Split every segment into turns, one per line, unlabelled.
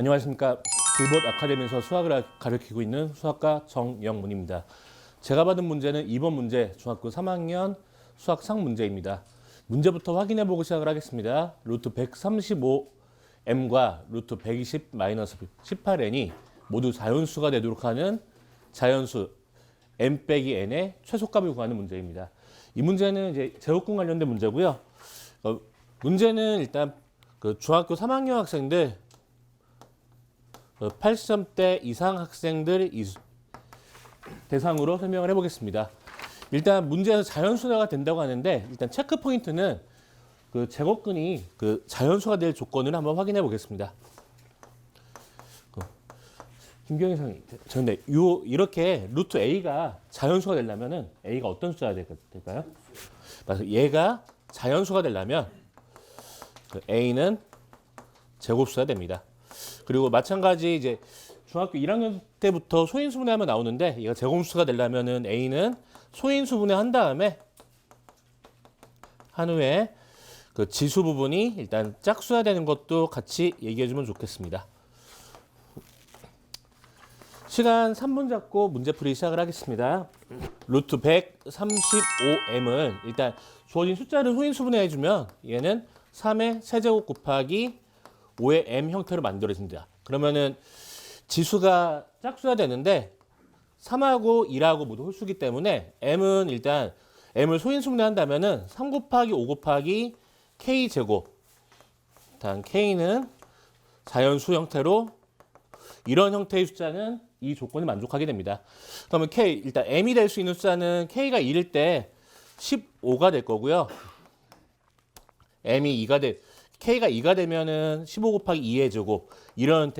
안녕하십니까. 길봇 아카데미에서 수학을 가르치고 있는 수학과 정영문입니다. 제가 받은 문제는 2번 문제, 중학교 3학년 수학 상 문제입니다. 문제부터 확인해 보고 시작을 하겠습니다. 루트 135m과 루트 120-18n이 모두 자연수가 되도록 하는 자연수 m 빼기 n의 최소값을 구하는 문제입니다. 이 문제는 이제 제곱근 관련된 문제고요. 문제는 일단 중학교 3학년 학생들 80점대 이상 학생들 대상으로 설명을 해보겠습니다. 일단 문제에서 자연수가 된다고 하는데 일단 체크 포인트는 제곱근이 자연수가 될 조건을 한번 확인해 보겠습니다. 김경희 선생님, 근데 이렇게 루트 a가 자연수가 되려면은 a가 어떤 숫자가 될까요? 맞아요. 얘가 자연수가 되려면 a는 제곱수가 됩니다. 그리고 마찬가지 이제 중학교 1학년 때부터 소인수분해하면 나오는데 얘가 제곱수가 되려면은 a는 소인수분해 한 다음에 한 후에 지수 부분이 일단 짝수가 되는 것도 같이 얘기해 주면 좋겠습니다. 시간 3분 잡고 문제풀이 시작을 하겠습니다. 루트 135m을 일단 주어진 숫자를 소인수분해 해주면 얘는 3의 세제곱 곱하기 5의 m 형태로 만들어진다. 그러면은 지수가 짝수가 되는데 3하고 1하고 모두 홀수기 때문에 m은 일단 m을 소인수분해 한다면은 3 곱하기 5 곱하기 k 제곱. 일단 k는 자연수 형태로 이런 형태의 숫자는 이 조건이 만족하게 됩니다. 그러면 k 일단 m이 될 수 있는 숫자는 k가 1일 때 15가 될 거고요. m이 2가 k가 2가 되면은 15 곱하기 2의 제곱 이런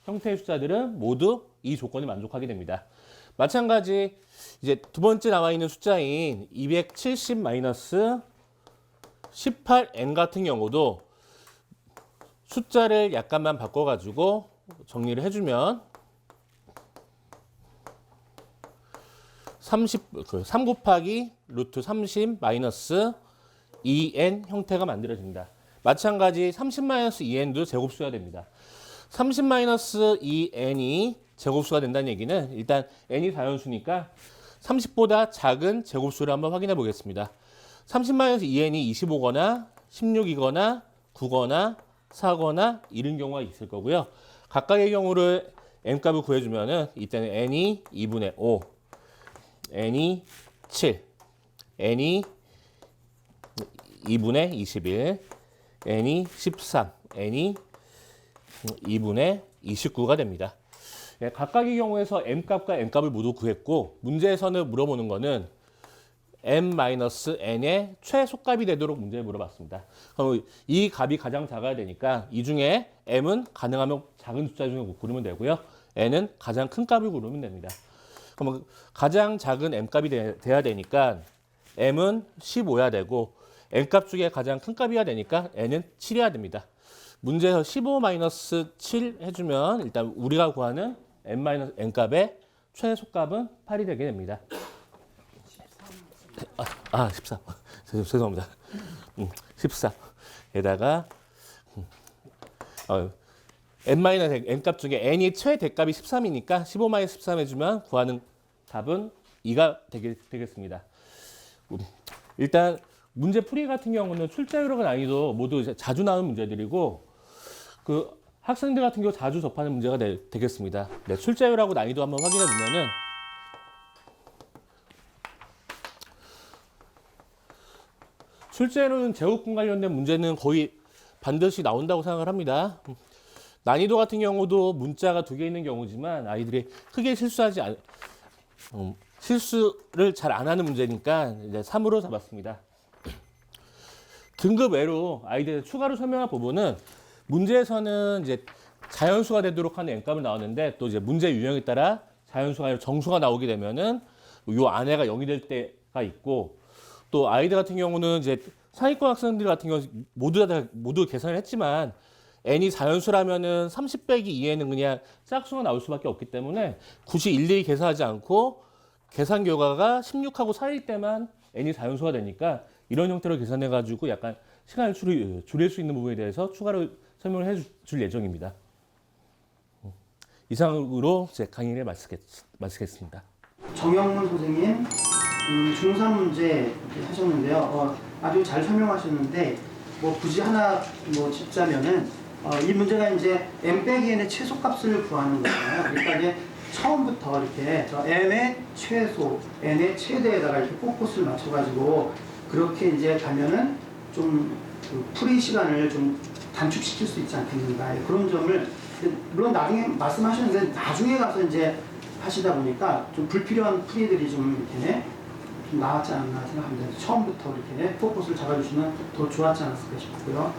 형태의 숫자들은 모두 이 조건이 만족하게 됩니다. 마찬가지 이제 두 번째 나와 있는 숫자인 270-18n 같은 경우도 숫자를 약간만 바꿔가지고 정리를 해주면 3 곱하기 루트 30 마이너스 2n 형태가 만들어집니다. 마찬가지 30-2n도 제곱수가 됩니다. 30-2n이 제곱수가 된다는 얘기는 일단 n이 자연수니까 30보다 작은 제곱수를 한번 확인해 보겠습니다. 30-2n이 25거나 16이거나 9거나 4거나 이런 경우가 있을 거고요. 각각의 경우를 n값을 구해주면은 이때는 n이 2분의 5, n이 7, n이 2분의 21, n이 13, n이 2분의 29가 됩니다. 각각의 경우에서 m값과 n값을 모두 구했고 문제에서는 물어보는 거는 m-n의 최소값이 되도록 문제를 물어봤습니다. 그럼 이 값이 가장 작아야 되니까 이 중에 m은 가능하면 작은 숫자 중에 고르면 되고요. n은 가장 큰 값을 고르면 됩니다. 그럼 가장 작은 m값이 돼야 되니까 m은 15여야 되고 n값 중에 가장 큰 값이어야 되니까 n은 7이어야 됩니다. 문제에서 15-7 해주면 일단 우리가 구하는 n-n값의 최소값은 8이 되게 됩니다. 13. 죄송합니다. 14에다가 n-n값 중에 n이 최대값이 13이니까 15-13 해주면 구하는 답은 2가 되겠습니다. 일단 문제 풀이 같은 경우는 출제요령 난이도 모두 자주 나오는 문제들이고 학생들 같은 경우 자주 접하는 문제가 되겠습니다. 네, 출제요라고 난이도 한번 확인해 보면은 출제로는 제곱근 관련된 문제는 거의 반드시 나온다고 생각을 합니다. 난이도 같은 경우도 문자가 2개 있는 경우지만 아이들이 크게 실수를 잘 안 하는 문제니까 이제 3으로 잡았습니다. 등급 외로 아이들 추가로 설명할 부분은 문제에서는 이제 자연수가 되도록 하는 n값을 나왔는데 또 이제 문제 유형에 따라 자연수가 아니라 정수가 나오게 되면은 요 안에가 0이 될 때가 있고 또 아이들 같은 경우는 이제 상위권 학생들 같은 경우 모두 계산을 했지만 n이 자연수라면은 30 빼기 2에는 그냥 짝수가 나올 수밖에 없기 때문에 굳이 일일이 계산하지 않고 계산 결과가 16하고 4일 때만 n이 자연수가 되니까 이런 형태로 계산해가지고 약간 시간을 줄일 수 있는 부분에 대해서 추가로 설명을 해줄 예정입니다. 이상으로 제 강의를 마치겠습니다.
정영문 선생님 중3 문제 하셨는데요. 아주 잘 설명하셨는데 뭐 굳이 하나 뭐 짚자면은 이 문제가 이제 m/n의 최소값을 구하는 거잖아요. 그러니까 이제 처음부터 이렇게 저 m의 최소, n의 최대에다가 이렇게 포커스를 맞춰가지고 그렇게 이제 가면은 좀 그 풀이 시간을 좀 단축시킬 수 있지 않겠는가 그런 점을 물론 나중에 말씀하셨는데 나중에 가서 이제 하시다 보니까 좀 불필요한 풀이들이 좀 이렇게 좀 나왔지 않나 생각합니다. 처음부터 이렇게 포커스를 잡아주시면 더 좋았지 않았을까 싶고요.